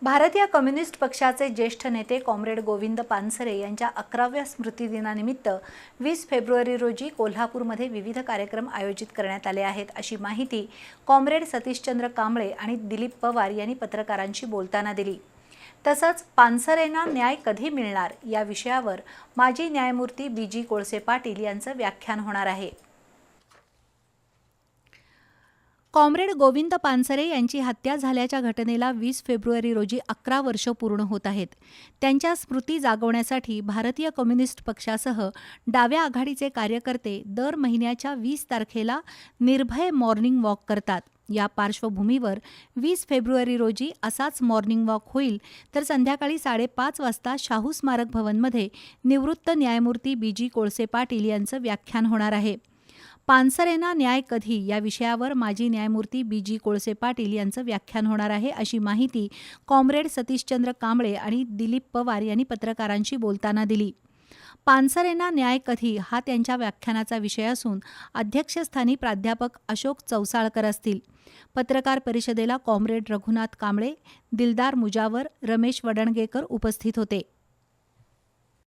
भारतीय कम्युनिस्ट पक्षाचे ज्येष्ठ नेते कॉम्रेड गोविंद पानसरे यांच्या 11व्या स्मृतिदिनानिमित्त 20 फेब्रुवारी रोजी कोल्हापूरमध्ये विविध कार्यक्रम आयोजित करण्यात आले आहेत, अशी माहिती कॉम्रेड सतीशचंद्र कांबळे आणि दिलीप पवार यांनी पत्रकारांशी बोलताना दिली। तसंच पानसरेंना न्याय कधी मिळणार या विषयावर माजी न्यायमूर्ती बी.जी. कोळसे पाटील यांचं व्याख्यान होणार आहे। कॉम्रेड गोविंद पानसरे यांची हत्या झाल्याच्या घटनेला 20 फेब्रुवारी रोजी 11 वर्ष पूर्ण होत आहेत। त्यांच्या स्मृती जागवण्यासाठी भारतीय कम्युनिस्ट पक्षासह डाव्या आघाडीचे कार्यकर्ते दर महिन्याच्या 20 तारखेला निर्भय मॉर्निंग वॉक करतात। या पार्श्वभूमीवर 20 फेब्रुवारी रोजी असाच मॉर्निंग वॉक होईल, तर संध्याकाळी 5:30 वाजता शाहू स्मारक भवनमध्ये निवृत्त न्यायमूर्ती बी.जी. कोळसे पाटील यांचं व्याख्यान होणार आहे। पानसरेंना न्याय कधी या विषयावर माजी न्यायमूर्ती बी.जी. कोळसे पाटील यांचं व्याख्यान होणार आहे, अशी माहिती कॉम्रेड सतीशचंद्र कांबळे आणि दिलीप पवार यांनी पत्रकारांशी बोलताना दिली। पानसरेंना न्याय कधी हा त्यांच्या व्याख्यानाचा विषय असून अध्यक्षस्थानी प्राध्यापक अशोक चौसाळकर असतील। पत्रकार परिषदेला कॉम्रेड रघुनाथ कांबळे, दिलदार मुजावर, रमेश वडणगेकर उपस्थित होते।